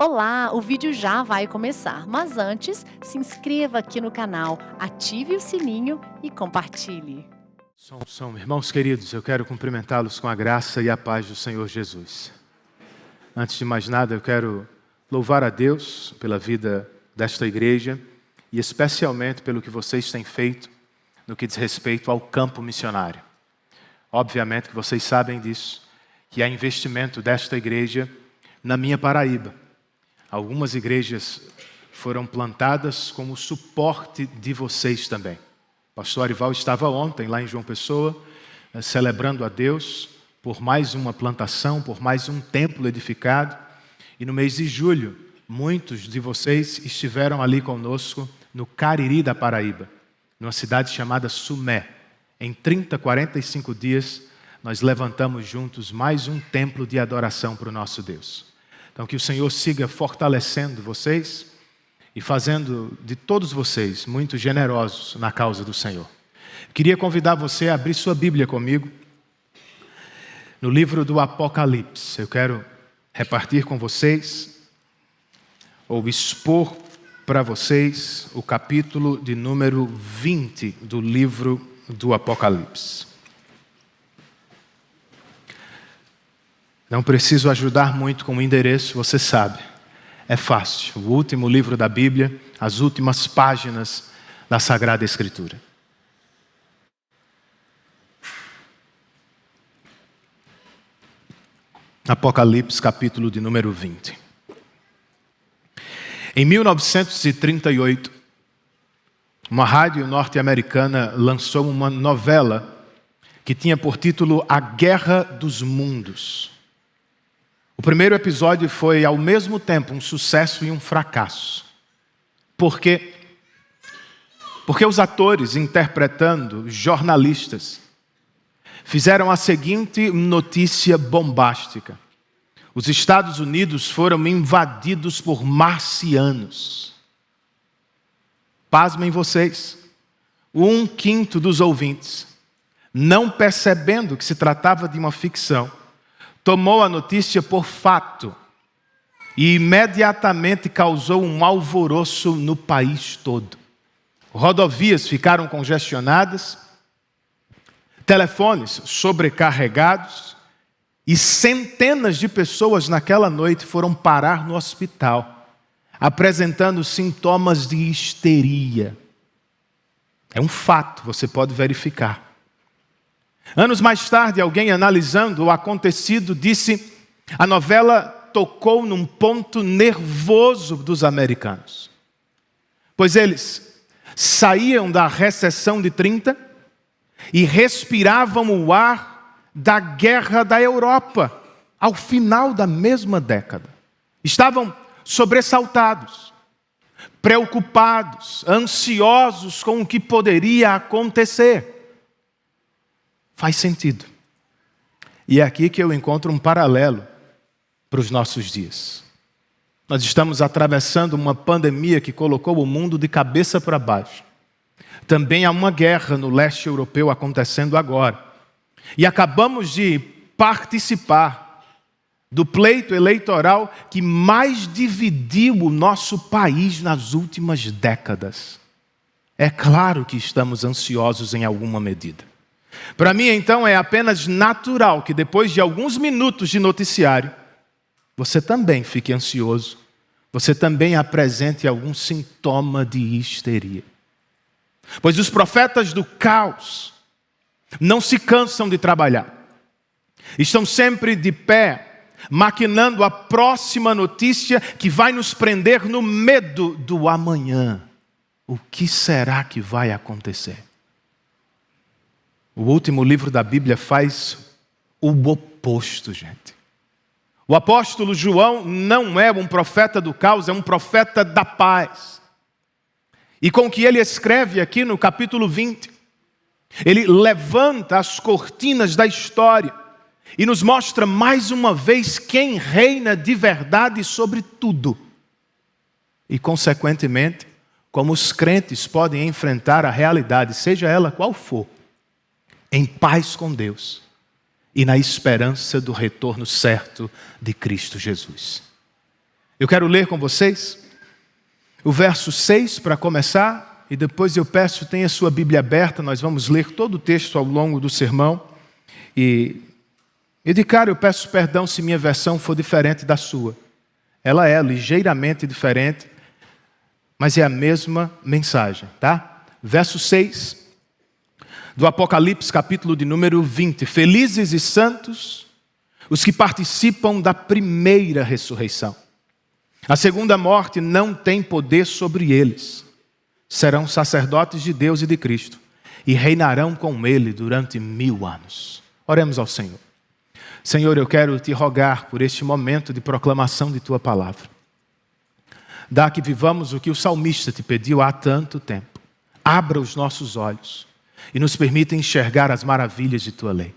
Olá, o vídeo já vai começar, mas antes, se inscreva aqui no canal, ative o sininho e compartilhe. Irmãos queridos, eu quero cumprimentá-los com a graça e a paz do Senhor Jesus. Antes de mais nada, eu quero louvar a Deus pela vida desta igreja e especialmente pelo que vocês têm feito no que diz respeito ao campo missionário. Obviamente que vocês sabem disso, que há investimento desta igreja na minha Paraíba. Algumas igrejas foram plantadas como suporte de vocês também. O pastor Arival estava ontem lá em João Pessoa, celebrando a Deus por mais uma plantação, por mais um templo edificado. E no mês de julho, muitos de vocês estiveram ali conosco no Cariri da Paraíba, numa cidade chamada Sumé. Em 45 dias, nós levantamos juntos mais um templo de adoração para o nosso Deus. Então, que o Senhor siga fortalecendo vocês e fazendo de todos vocês muito generosos na causa do Senhor. Queria convidar você a abrir sua Bíblia comigo no livro do Apocalipse. Eu quero repartir com vocês ou expor para vocês o capítulo de número 20 do livro do Apocalipse. Não preciso ajudar muito com o endereço, você sabe. É fácil. O último livro da Bíblia, as últimas páginas da Sagrada Escritura. Apocalipse, capítulo de número 20. Em 1938, uma rádio norte-americana lançou uma novela que tinha por título A Guerra dos Mundos. O primeiro episódio foi, ao mesmo tempo, um sucesso e um fracasso. Por quê? Porque os atores, interpretando jornalistas, fizeram a seguinte notícia bombástica. Os Estados Unidos foram invadidos por marcianos. Pasmem vocês, 1/5 dos ouvintes, não percebendo que se tratava de uma ficção, tomou a notícia por fato e imediatamente causou um alvoroço no país todo. Rodovias ficaram congestionadas, telefones sobrecarregados e centenas de pessoas naquela noite foram parar no hospital, apresentando sintomas de histeria. É um fato, você pode verificar. Anos mais tarde, alguém analisando o acontecido disse: a novela tocou num ponto nervoso dos americanos. Pois eles saíam da recessão de 30 e respiravam o ar da guerra da Europa, ao final da mesma década. Estavam sobressaltados, preocupados, ansiosos com o que poderia acontecer. Faz sentido. E é aqui que eu encontro um paralelo para os nossos dias. Nós estamos atravessando uma pandemia que colocou o mundo de cabeça para baixo. Também há uma guerra no leste europeu acontecendo agora. E acabamos de participar do pleito eleitoral que mais dividiu o nosso país nas últimas décadas. É claro que estamos ansiosos em alguma medida. Para mim, então, é apenas natural que depois de alguns minutos de noticiário, você também fique ansioso, você também apresente algum sintoma de histeria. Pois os profetas do caos não se cansam de trabalhar. Estão sempre de pé, maquinando a próxima notícia que vai nos prender no medo do amanhã. O que será que vai acontecer? O último livro da Bíblia faz o oposto, gente. O apóstolo João não é um profeta do caos, é um profeta da paz. E com o que ele escreve aqui no capítulo 20, ele levanta as cortinas da história e nos mostra mais uma vez quem reina de verdade sobre tudo. E, consequentemente, como os crentes podem enfrentar a realidade, seja ela qual for, em paz com Deus e na esperança do retorno certo de Cristo Jesus. Eu quero ler com vocês o verso 6 para começar, e depois eu peço, tenha sua Bíblia aberta, nós vamos ler todo o texto ao longo do sermão. E de cara eu peço perdão se minha versão for diferente da sua. Ela é ligeiramente diferente, mas é a mesma mensagem, tá? Verso 6 do Apocalipse, capítulo de número 20. Felizes e santos os que participam da primeira ressurreição. A segunda morte não tem poder sobre eles. Serão sacerdotes de Deus e de Cristo e reinarão com Ele durante 1000 anos. Oremos ao Senhor. Senhor, eu quero te rogar por este momento de proclamação de Tua palavra. Dá que vivamos o que o salmista te pediu há tanto tempo. Abra os nossos olhos e nos permita enxergar as maravilhas de Tua lei.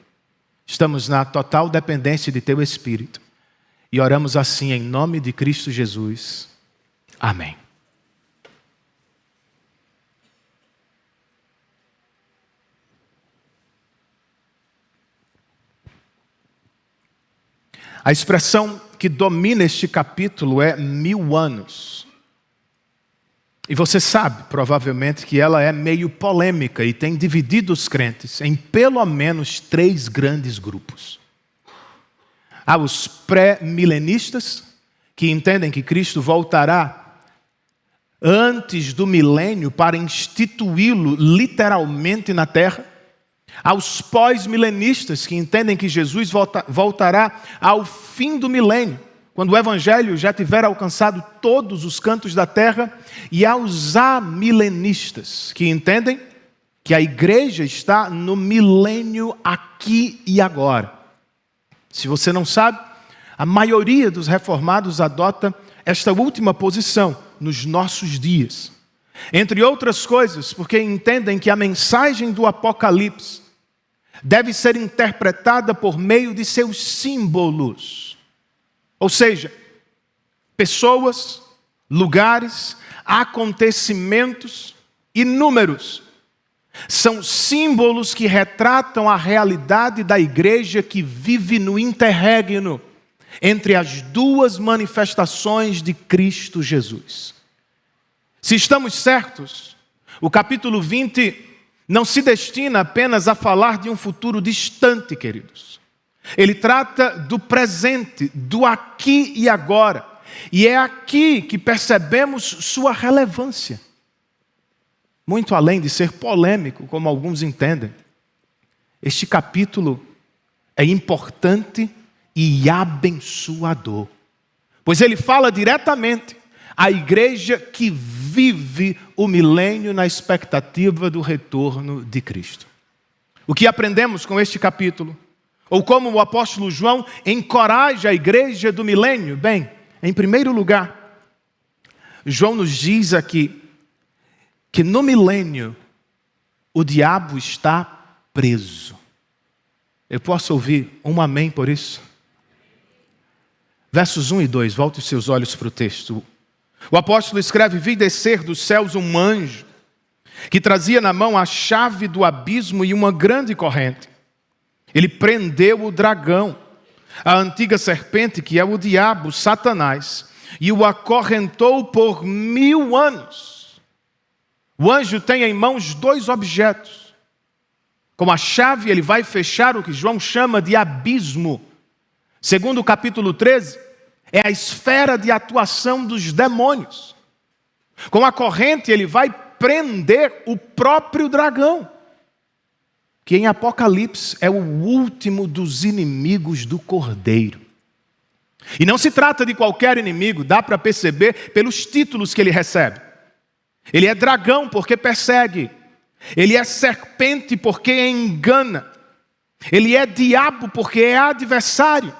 Estamos na total dependência de Teu Espírito e oramos assim em nome de Cristo Jesus. Amém. A expressão que domina este capítulo é 1000 anos. E você sabe, provavelmente, que ela é meio polêmica e tem dividido os crentes em pelo menos 3 grandes grupos. Há os pré-milenistas, que entendem que Cristo voltará antes do milênio para instituí-lo literalmente na terra. Há os pós-milenistas, que entendem que Jesus voltará ao fim do milênio, quando o Evangelho já tiver alcançado todos os cantos da terra. E há os amilenistas, que entendem que a igreja está no milênio aqui e agora. Se você não sabe, a maioria dos reformados adota esta última posição nos nossos dias. Entre outras coisas, porque entendem que a mensagem do Apocalipse deve ser interpretada por meio de seus símbolos. Ou seja, pessoas, lugares, acontecimentos e números são símbolos que retratam a realidade da igreja que vive no interregno entre as duas manifestações de Cristo Jesus. Se estamos certos, o capítulo 20 não se destina apenas a falar de um futuro distante, queridos. Ele trata do presente, do aqui e agora. E é aqui que percebemos sua relevância. Muito além de ser polêmico, como alguns entendem, este capítulo é importante e abençoador, pois ele fala diretamente à igreja que vive o milênio na expectativa do retorno de Cristo. O que aprendemos com este capítulo? Ou como o apóstolo João encoraja a igreja do milênio? Bem, em primeiro lugar, João nos diz aqui que no milênio o diabo está preso. Eu posso ouvir um amém por isso? Versos 1 e 2, volte os seus olhos para o texto. O apóstolo escreve: vi descer dos céus um anjo que trazia na mão a chave do abismo e uma grande corrente. Ele prendeu o dragão, a antiga serpente, que é o diabo, Satanás, e o acorrentou por 1000 anos. O anjo tem em mãos 2 objetos. Com a chave ele vai fechar o que João chama de abismo. Segundo o capítulo 13, é a esfera de atuação dos demônios. Com a corrente ele vai prender o próprio dragão, que em Apocalipse é o último dos inimigos do Cordeiro. E não se trata de qualquer inimigo, dá para perceber pelos títulos que ele recebe. Ele é dragão porque persegue. Ele é serpente porque engana. Ele é diabo porque é adversário.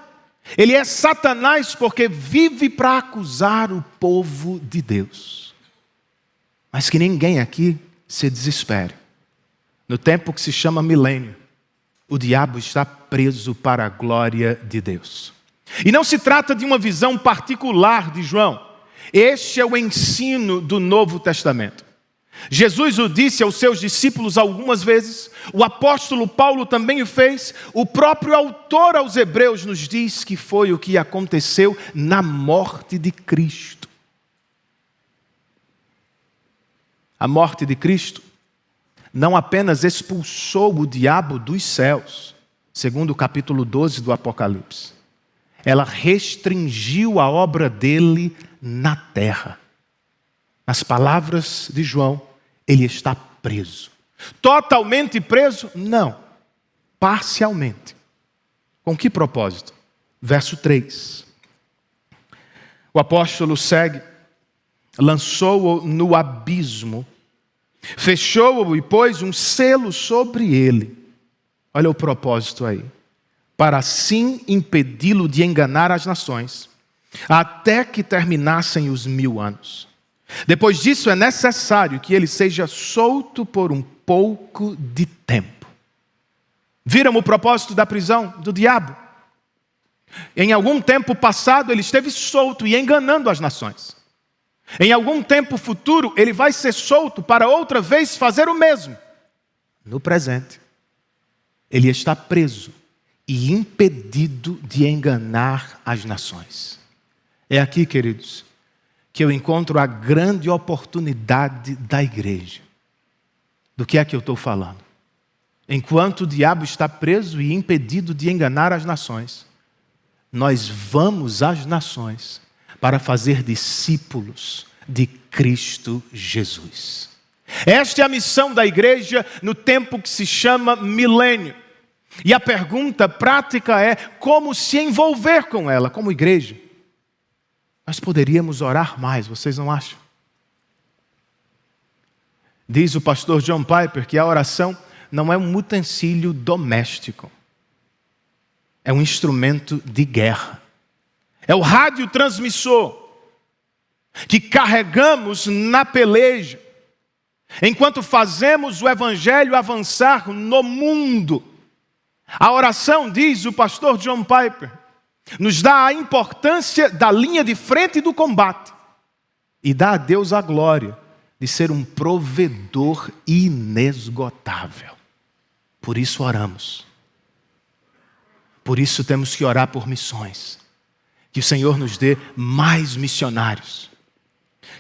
Ele é Satanás porque vive para acusar o povo de Deus. Mas que ninguém aqui se desespere. No tempo que se chama milênio, o diabo está preso para a glória de Deus. E não se trata de uma visão particular de João. Este é o ensino do Novo Testamento. Jesus o disse aos seus discípulos algumas vezes, o apóstolo Paulo também o fez, o próprio autor aos Hebreus nos diz que foi o que aconteceu na morte de Cristo. A morte de Cristo não apenas expulsou o diabo dos céus, segundo o capítulo 12 do Apocalipse, ela restringiu a obra dele na terra. Nas palavras de João, ele está preso. Totalmente preso? Não. Parcialmente. Com que propósito? Verso 3. O apóstolo segue. Lançou-o no abismo, fechou-o e pôs um selo sobre ele. Olha o propósito aí. Para assim impedi-lo de enganar as nações, até que terminassem os 1000 anos. Depois disso é necessário que ele seja solto por um pouco de tempo. Viram o propósito da prisão do diabo? Em algum tempo passado ele esteve solto e enganando as nações. Em algum tempo futuro ele vai ser solto para outra vez fazer o mesmo. No presente, ele está preso e impedido de enganar as nações. É aqui, queridos, que eu encontro a grande oportunidade da igreja. Do que é que eu estou falando? Enquanto o diabo está preso e impedido de enganar as nações, nós vamos às nações para fazer discípulos de Cristo Jesus. Esta é a missão da igreja no tempo que se chama milênio. E a pergunta prática é como se envolver com ela como igreja. Nós poderíamos orar mais, vocês não acham? Diz o pastor John Piper que a oração não é um utensílio doméstico. É um instrumento de guerra. É o radiotransmissor que carregamos na peleja, enquanto fazemos o evangelho avançar no mundo. A oração, diz o pastor John Piper, nos dá a importância da linha de frente do combate e dá a Deus a glória de ser um provedor inesgotável. Por isso oramos. Por isso temos que orar por missões. Que o Senhor nos dê mais missionários.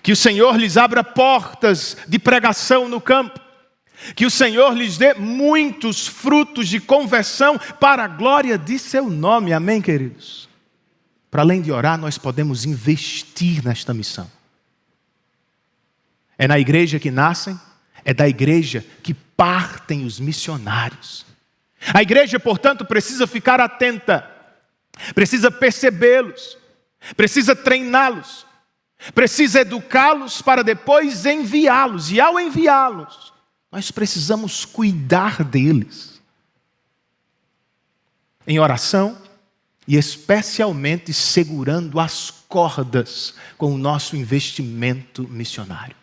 Que o Senhor lhes abra portas de pregação no campo. Que o Senhor lhes dê muitos frutos de conversão para a glória de seu nome. Amém, queridos? Para além de orar, nós podemos investir nesta missão. É na igreja que nascem, é da igreja que partem os missionários. A igreja, portanto, precisa ficar atenta, precisa percebê-los, precisa treiná-los, precisa educá-los para depois enviá-los. E ao enviá-los, nós precisamos cuidar deles. Em oração e especialmente segurando as cordas com o nosso investimento missionário.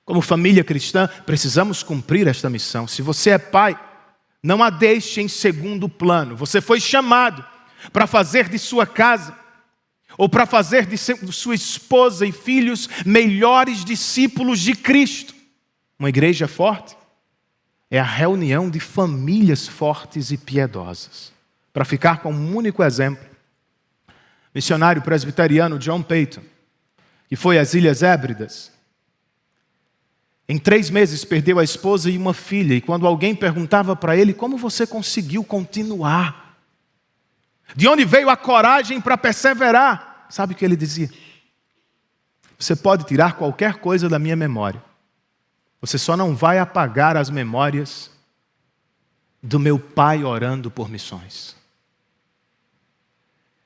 Como família cristã, precisamos cumprir esta missão. Se você é pai, não a deixe em segundo plano. Você foi chamado para fazer de sua casa, ou para fazer de sua esposa e filhos melhores discípulos de Cristo. Uma igreja forte é a reunião de famílias fortes e piedosas. Para ficar com um único exemplo, missionário presbiteriano John Peyton, que foi às Ilhas Hébridas, em 3 meses perdeu a esposa e uma filha, e quando alguém perguntava para ele como você conseguiu continuar, de onde veio a coragem para perseverar, sabe o que ele dizia? Você pode tirar qualquer coisa da minha memória, você só não vai apagar as memórias do meu pai orando por missões.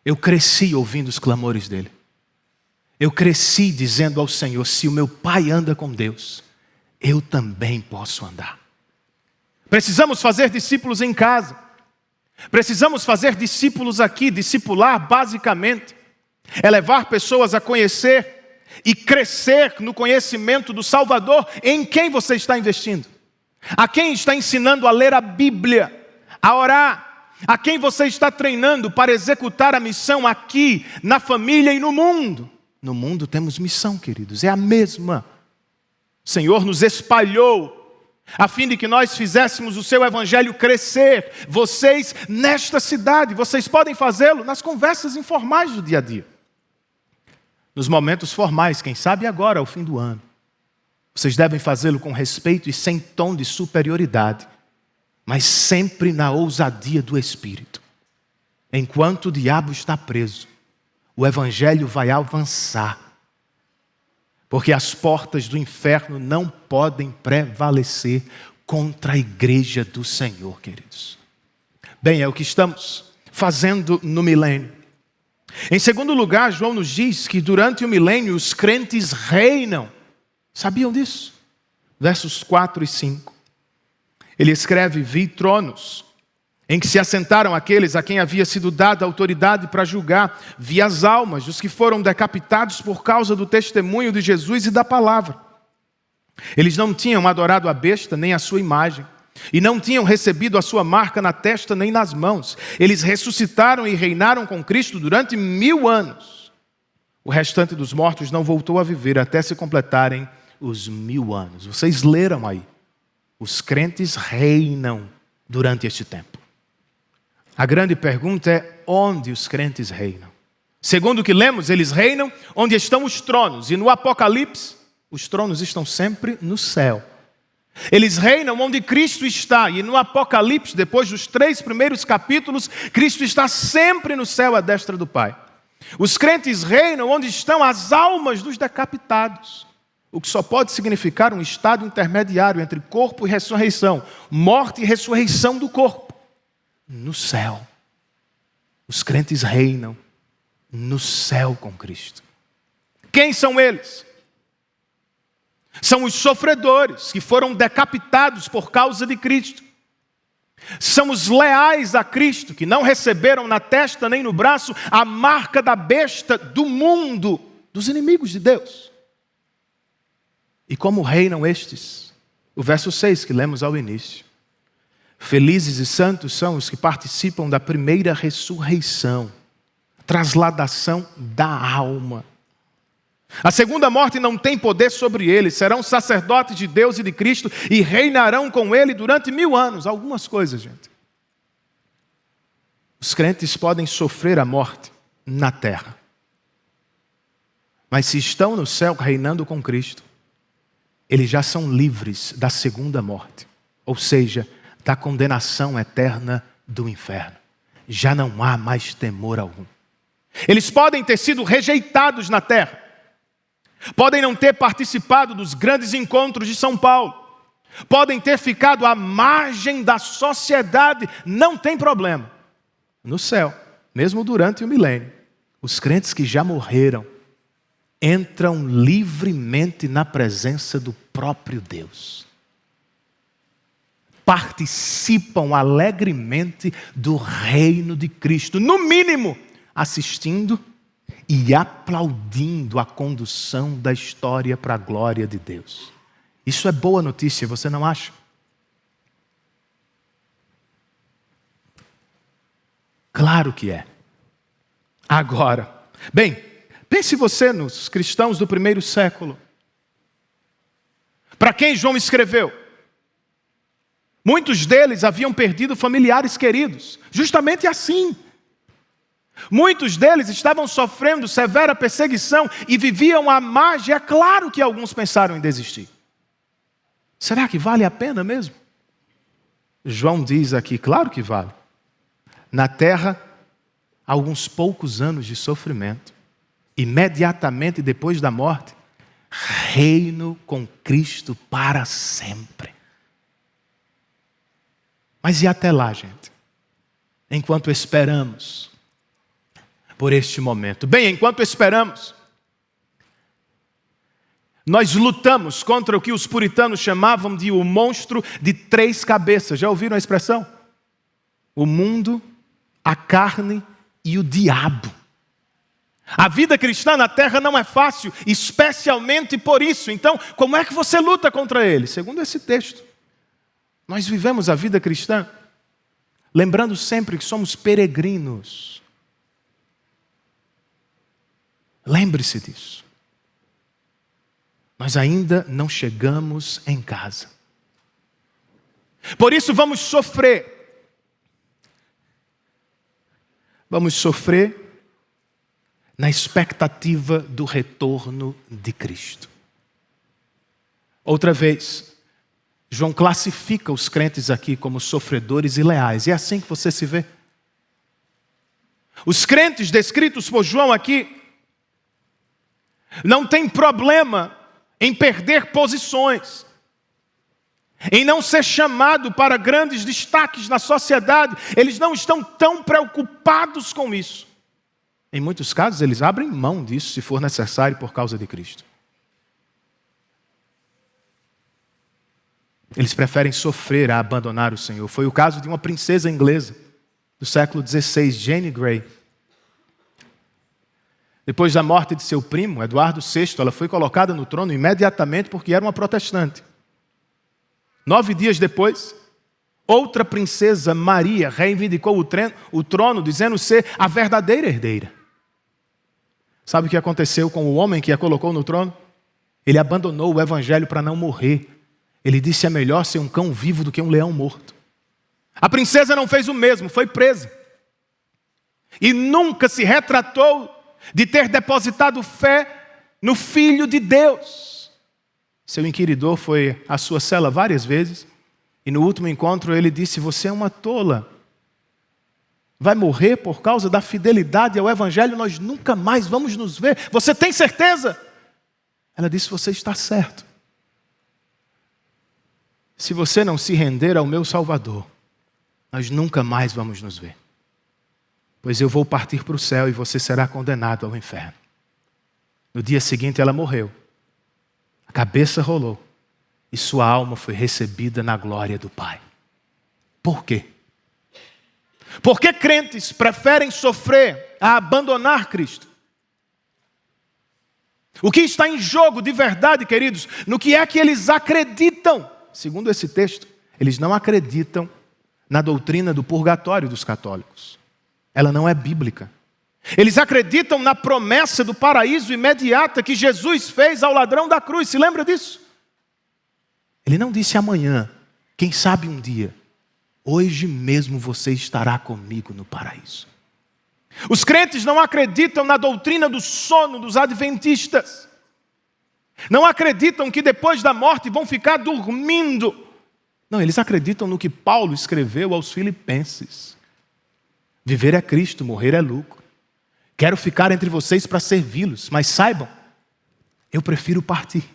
Eu cresci ouvindo os clamores dele. Eu cresci dizendo ao Senhor, se o meu pai anda com Deus, eu também posso andar. Precisamos fazer discípulos em casa. Precisamos fazer discípulos aqui. Discipular, basicamente, é levar pessoas a conhecer e crescer no conhecimento do Salvador. Em quem você está investindo? A quem está ensinando a ler a Bíblia, a orar? A quem você está treinando para executar a missão aqui, na família e no mundo? No mundo temos missão, queridos, é a mesma. Senhor nos espalhou a fim de que nós fizéssemos o seu evangelho crescer. Vocês, nesta cidade, vocês podem fazê-lo nas conversas informais do dia a dia. Nos momentos formais, quem sabe agora, ao fim do ano. Vocês devem fazê-lo com respeito e sem tom de superioridade, mas sempre na ousadia do Espírito. Enquanto o diabo está preso, o evangelho vai avançar, porque as portas do inferno não podem prevalecer contra a igreja do Senhor, queridos. Bem, é o que estamos fazendo no milênio. Em segundo lugar, João nos diz que durante o milênio os crentes reinam. Sabiam disso? Versos 4 e 5. Ele escreve: vi tronos em que se assentaram aqueles a quem havia sido dada autoridade para julgar. Vi as almas dos que foram decapitados por causa do testemunho de Jesus e da palavra. Eles não tinham adorado a besta nem a sua imagem, e não tinham recebido a sua marca na testa nem nas mãos. Eles ressuscitaram e reinaram com Cristo durante 1000 anos. O restante dos mortos não voltou a viver até se completarem os 1000 anos. Vocês leram aí. Os crentes reinam durante este tempo. A grande pergunta é: onde os crentes reinam? Segundo o que lemos, eles reinam onde estão os tronos. E no Apocalipse, os tronos estão sempre no céu. Eles reinam onde Cristo está. E no Apocalipse, depois dos 3 primeiros capítulos, Cristo está sempre no céu à destra do Pai. Os crentes reinam onde estão as almas dos decapitados. O que só pode significar um estado intermediário entre corpo e ressurreição. Morte e ressurreição do corpo. No céu. Os crentes reinam no céu com Cristo. Quem são eles? São os sofredores que foram decapitados por causa de Cristo. São os leais a Cristo, que não receberam na testa nem no braço a marca da besta do mundo, dos inimigos de Deus. E como reinam estes? O verso 6 que lemos ao início. Felizes e santos são os que participam da primeira ressurreição, trasladação da alma. A segunda morte não tem poder sobre eles, serão sacerdotes de Deus e de Cristo e reinarão com ele durante 1000 anos. Algumas coisas, gente. Os crentes podem sofrer a morte na terra, mas se estão no céu reinando com Cristo, eles já são livres da segunda morte, ou seja, da condenação eterna do inferno. Já não há mais temor algum. Eles podem ter sido rejeitados na terra, podem não ter participado dos grandes encontros de São Paulo, podem ter ficado à margem da sociedade, não tem problema. No céu, mesmo durante o milênio, os crentes que já morreram entram livremente na presença do próprio Deus. Participam alegremente do reino de Cristo, no mínimo, assistindo e aplaudindo a condução da história para a glória de Deus. Isso é boa notícia, você não acha? Claro que é. Agora, bem, pense você nos cristãos do primeiro século. Para quem João escreveu? Muitos deles haviam perdido familiares queridos, justamente assim. Muitos deles estavam sofrendo severa perseguição e viviam à margem. É claro que alguns pensaram em desistir. Será que vale a pena mesmo? João diz aqui, claro que vale. Na terra, alguns poucos anos de sofrimento. Imediatamente depois da morte, reino com Cristo para sempre. Mas e até lá, gente? Enquanto esperamos por este momento. Bem, enquanto esperamos, nós lutamos contra o que os puritanos chamavam de o monstro de 3 cabeças. Já ouviram a expressão? O mundo, a carne e o diabo. A vida cristã na terra não é fácil, especialmente por isso. Então, como é que você luta contra ele? Segundo esse texto, nós vivemos a vida cristã lembrando sempre que somos peregrinos. Lembre-se disso. nós ainda não chegamos em casa. Por isso vamos sofrer. Vamos sofrer na expectativa do retorno de Cristo. Outra vez, João classifica os crentes aqui como sofredores e leais. E é assim que você se vê. Os crentes descritos por João aqui não têm problema em perder posições, em não ser chamado para grandes destaques na sociedade. Eles não estão tão preocupados com isso. Em muitos casos, eles abrem mão disso se for necessário por causa de Cristo. Eles preferem sofrer a abandonar o Senhor. Foi o caso de uma princesa inglesa do século XVI, Jane Grey. Depois da morte de seu primo, Eduardo VI, ela foi colocada no trono imediatamente porque era uma protestante. 9 dias depois, outra princesa, Maria, reivindicou o trono, dizendo ser a verdadeira herdeira. Sabe o que aconteceu com o homem que a colocou no trono? Ele abandonou o evangelho para não morrer. Ele disse: é melhor ser um cão vivo do que um leão morto. A princesa não fez o mesmo, foi presa. E nunca se retratou de ter depositado fé no Filho de Deus. Seu inquiridor foi à sua cela várias vezes, e no último encontro ele disse: você é uma tola. Vai morrer por causa da fidelidade ao evangelho, nós nunca mais vamos nos ver. Você tem certeza? Ela disse: você está certo. Se você não se render ao meu Salvador, nós nunca mais vamos nos ver. Pois eu vou partir para o céu e você será condenado ao inferno. No dia seguinte ela morreu. A cabeça rolou e sua alma foi recebida na glória do Pai. Por quê? Porque crentes preferem sofrer a abandonar Cristo. O que está em jogo de verdade, queridos, no que é que eles acreditam? Segundo esse texto, eles não acreditam na doutrina do purgatório dos católicos. Ela não é bíblica. Eles acreditam na promessa do paraíso imediata que Jesus fez ao ladrão da cruz. Se lembra disso? Ele não disse amanhã, quem sabe um dia. Hoje mesmo você estará comigo no paraíso. Os crentes não acreditam na doutrina do sono dos adventistas. Não acreditam que depois da morte vão ficar dormindo. Não, eles acreditam no que Paulo escreveu aos Filipenses. Viver é Cristo, morrer é lucro. Quero ficar entre vocês para servi-los, mas saibam, eu prefiro partir.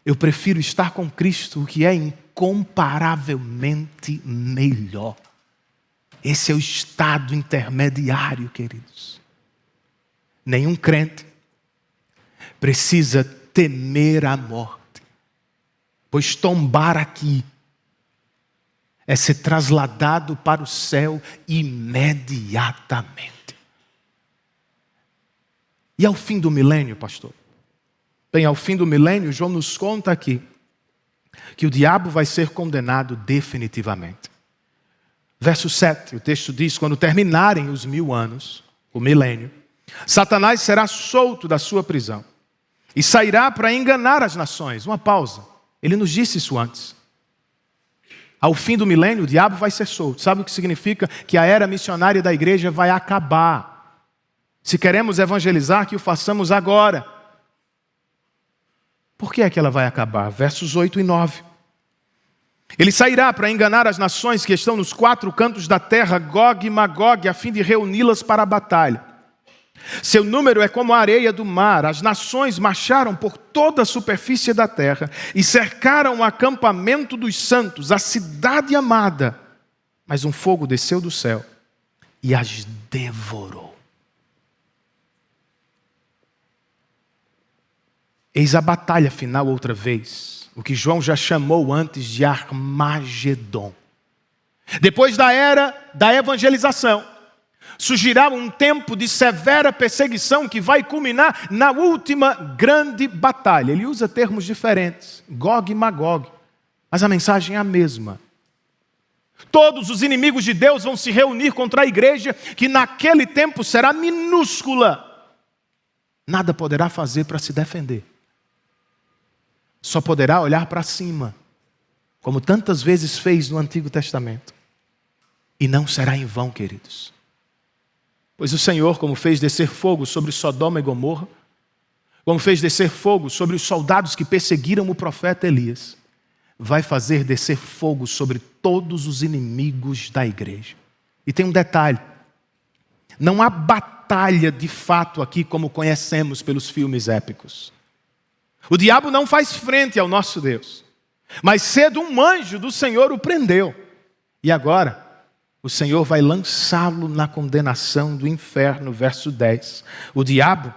Eu prefiro estar com Cristo, o que é incomparavelmente melhor. Esse é o estado intermediário, queridos. Nenhum crente precisa temer a morte, pois tombar aqui é ser trasladado para o céu imediatamente. E ao fim do milênio, pastor? Bem, ao fim do milênio, João nos conta aqui que o diabo vai ser condenado definitivamente. Verso 7, o texto diz: quando terminarem os 1000 anos, o milênio, Satanás será solto da sua prisão e sairá para enganar as nações. Uma pausa. Ele nos disse isso antes. Ao fim do milênio, o diabo vai ser solto. Sabe o que significa? Que a era missionária da igreja vai acabar. Se queremos evangelizar, que o façamos agora. Por que é que ela vai acabar? Versos 8 e 9. Ele sairá para enganar as nações que estão nos 4 cantos da terra, Gog e Magog, a fim de reuni-las para a batalha. Seu número é como a areia do mar. As nações marcharam por toda a superfície da terra e cercaram o acampamento dos santos, a cidade amada. Mas um fogo desceu do céu e as devorou. Eis a batalha final outra vez, o que João já chamou antes de Armagedon. Depois da era da evangelização, surgirá um tempo de severa perseguição que vai culminar na última grande batalha. Ele usa termos diferentes, Gog e Magog, mas a mensagem é a mesma. Todos os inimigos de Deus vão se reunir contra a igreja, que naquele tempo será minúscula. Nada poderá fazer para se defender. só poderá olhar para cima, como tantas vezes fez no Antigo Testamento. E não será em vão, queridos. Pois o Senhor, como fez descer fogo sobre Sodoma e Gomorra, como fez descer fogo sobre os soldados que perseguiram o profeta Elias, vai fazer descer fogo sobre todos os inimigos da igreja. E tem um detalhe: não há batalha de fato aqui como conhecemos pelos filmes épicos. O diabo não faz frente ao nosso Deus. Mas cedo um anjo do Senhor o prendeu. E agora o Senhor vai lançá-lo na condenação do inferno, verso 10. O diabo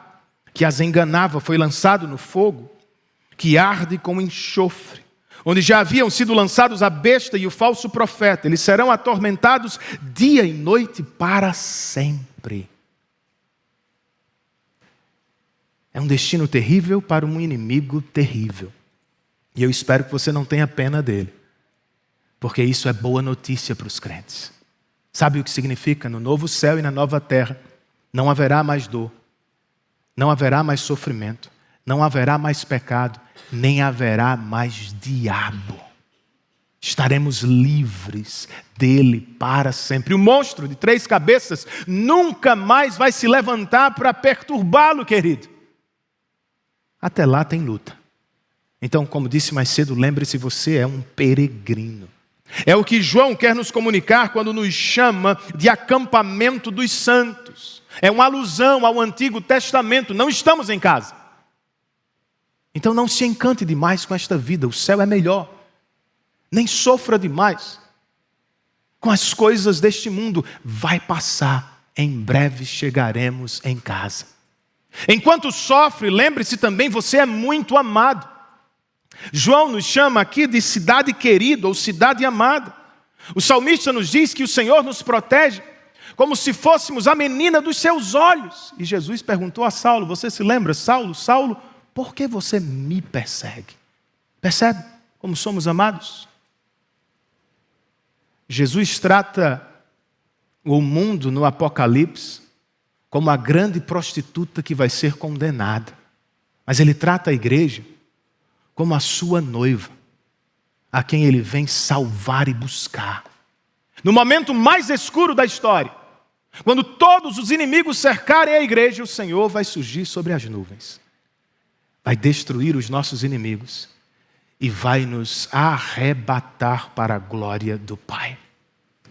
que as enganava foi lançado no fogo, que arde com enxofre, onde já haviam sido lançados a besta e o falso profeta. Eles serão atormentados dia e noite para sempre. É um destino terrível para um inimigo terrível. E eu espero que você não tenha pena dele, porque isso é boa notícia para os crentes. Sabe o que significa? No novo céu e na nova terra não haverá mais dor, não haverá mais sofrimento, não haverá mais pecado, nem haverá mais diabo. Estaremos livres dele para sempre. O monstro de 3 cabeças nunca mais vai se levantar para perturbá-lo, querido. Até lá tem luta. Então, como disse mais cedo, lembre-se, você é um peregrino. É o que João quer nos comunicar quando nos chama de acampamento dos santos. É uma alusão ao Antigo Testamento. Não estamos em casa. Então não se encante demais com esta vida. O céu é melhor. Nem sofra demais com as coisas deste mundo. Vai passar. Em breve chegaremos em casa. Enquanto sofre, lembre-se também, você é muito amado. João nos chama aqui de cidade querida ou cidade amada. O salmista nos diz que o Senhor nos protege como se fôssemos a menina dos seus olhos. E Jesus perguntou a Saulo, você se lembra? Saulo, Saulo, por que você me persegue? Percebe como somos amados? Jesus trata o mundo no Apocalipse como a grande prostituta que vai ser condenada. Mas ele trata a igreja como a sua noiva, a quem ele vem salvar e buscar. No momento mais escuro da história, quando todos os inimigos cercarem a igreja, o Senhor vai surgir sobre as nuvens. Vai destruir os nossos inimigos e vai nos arrebatar para a glória do Pai.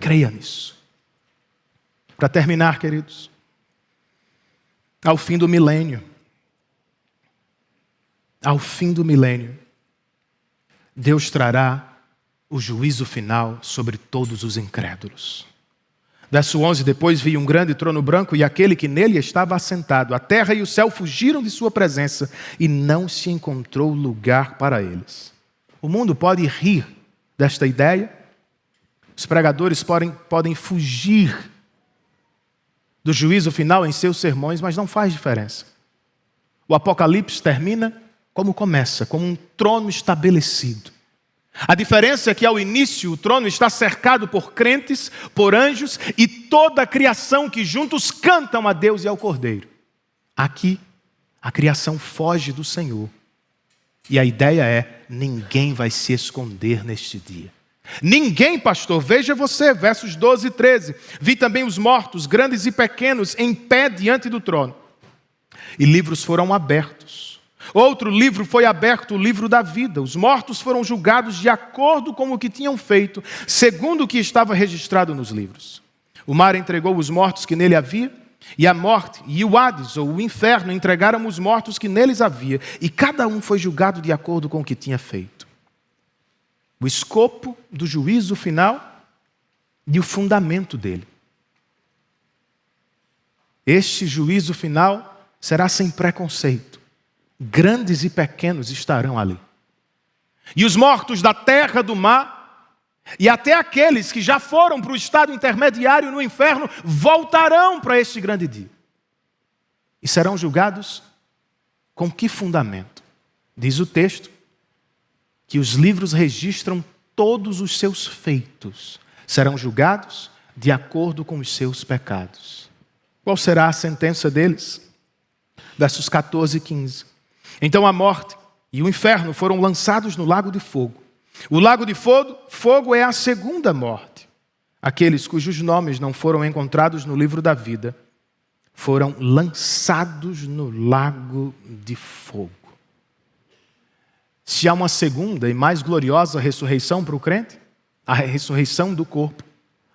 Creia nisso. Para terminar, queridos, ao fim do milênio, Deus trará o juízo final sobre todos os incrédulos. Verso 11, depois vi um grande trono branco e aquele que nele estava assentado. A terra e o céu fugiram de sua presença e não se encontrou lugar para eles. O mundo pode rir desta ideia. Os pregadores podem fugir do juízo final em seus sermões, mas não faz diferença. O Apocalipse termina como começa, como um trono estabelecido. A diferença é que ao início o trono está cercado por crentes, por anjos e toda a criação que juntos cantam a Deus e ao Cordeiro. Aqui, a criação foge do Senhor. E a ideia é, ninguém vai se esconder neste dia. Ninguém, pastor, veja você, versos 12 e 13. Vi também os mortos, grandes e pequenos, em pé diante do trono. E livros foram abertos. Outro livro foi aberto, o livro da vida. Os mortos foram julgados de acordo com o que tinham feito, segundo o que estava registrado nos livros. O mar entregou os mortos que nele havia, e a morte e o Hades, ou o inferno, entregaram os mortos que neles havia, e cada um foi julgado de acordo com o que tinha feito. O escopo do juízo final e o fundamento dele. Este juízo final será sem preconceito. Grandes e pequenos estarão ali. E os mortos da terra, do mar, e até aqueles que já foram para o estado intermediário no inferno, voltarão para este grande dia. E serão julgados com que fundamento? Diz o texto que os livros registram todos os seus feitos. Serão julgados de acordo com os seus pecados. Qual será a sentença deles? Versos 14 e 15. Então a morte e o inferno foram lançados no lago de fogo. O lago de fogo é a segunda morte. Aqueles cujos nomes não foram encontrados no livro da vida foram lançados no lago de fogo. Se há uma segunda e mais gloriosa ressurreição para o crente, a ressurreição do corpo,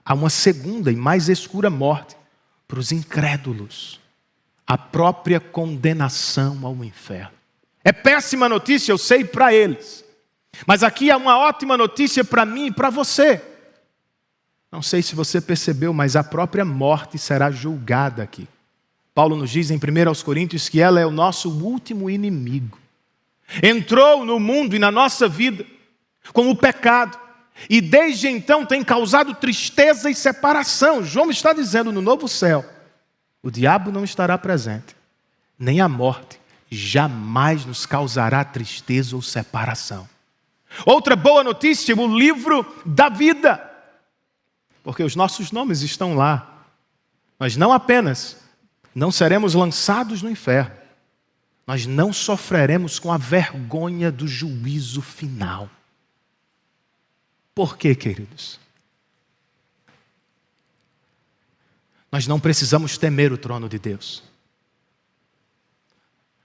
há uma segunda e mais escura morte para os incrédulos, a própria condenação ao inferno. É péssima notícia, eu sei, para eles. Mas aqui há uma ótima notícia para mim e para você. Não sei se você percebeu, mas a própria morte será julgada aqui. Paulo nos diz em 1 Coríntios que ela é o nosso último inimigo. Entrou no mundo e na nossa vida com o pecado. E desde então tem causado tristeza e separação. João está dizendo, no novo céu, o diabo não estará presente. Nem a morte jamais nos causará tristeza ou separação. Outra boa notícia, o livro da vida. Porque os nossos nomes estão lá. Mas não apenas não seremos lançados no inferno, nós não sofreremos com a vergonha do juízo final. Por quê, queridos? Nós não precisamos temer o trono de Deus.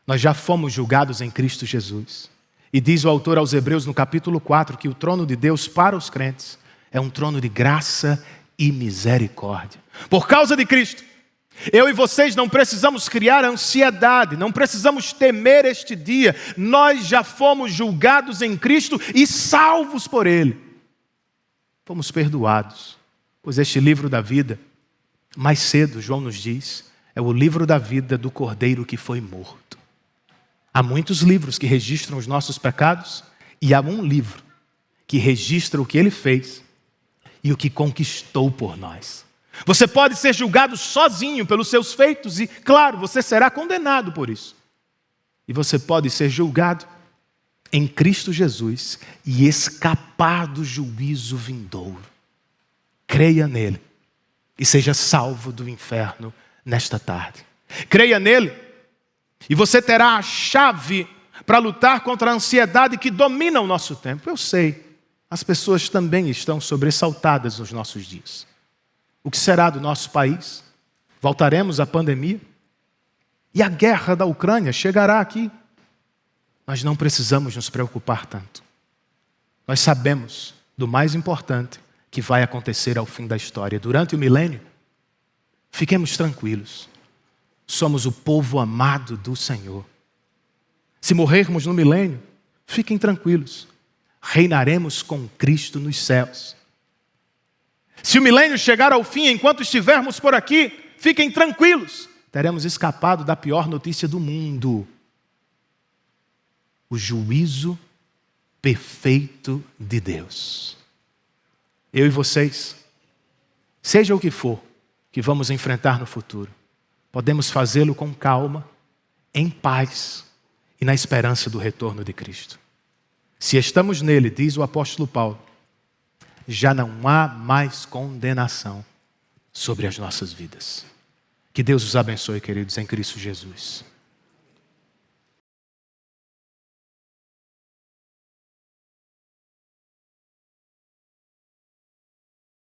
Nós já fomos julgados em Cristo Jesus. E diz o autor aos Hebreus no capítulo 4 que o trono de Deus para os crentes é um trono de graça e misericórdia. Por causa de Cristo, eu e vocês não precisamos criar ansiedade, não precisamos temer este dia. Nós já fomos julgados em Cristo e salvos por Ele. Fomos perdoados, pois este livro da vida, mais cedo, João nos diz, é o livro da vida do Cordeiro que foi morto. Há muitos livros que registram os nossos pecados e há um livro que registra o que Ele fez e o que conquistou por nós. Você pode ser julgado sozinho pelos seus feitos e, claro, você será condenado por isso. E você pode ser julgado em Cristo Jesus e escapar do juízo vindouro. Creia nele e seja salvo do inferno nesta tarde. Creia nele e você terá a chave para lutar contra a ansiedade que domina o nosso tempo. Eu sei, as pessoas também estão sobressaltadas nos nossos dias. O que será do nosso país? Voltaremos à pandemia? E a guerra da Ucrânia chegará aqui? Nós não precisamos nos preocupar tanto. Nós sabemos do mais importante que vai acontecer ao fim da história. Durante o milênio, fiquemos tranquilos. Somos o povo amado do Senhor. Se morrermos no milênio, fiquem tranquilos. Reinaremos com Cristo nos céus. Se o milênio chegar ao fim enquanto estivermos por aqui, fiquem tranquilos. Teremos escapado da pior notícia do mundo. O juízo perfeito de Deus. Eu e vocês, seja o que for que vamos enfrentar no futuro, podemos fazê-lo com calma, em paz e na esperança do retorno de Cristo. Se estamos nele, diz o apóstolo Paulo, já não há mais condenação sobre as nossas vidas. Que Deus os abençoe, queridos, em Cristo Jesus.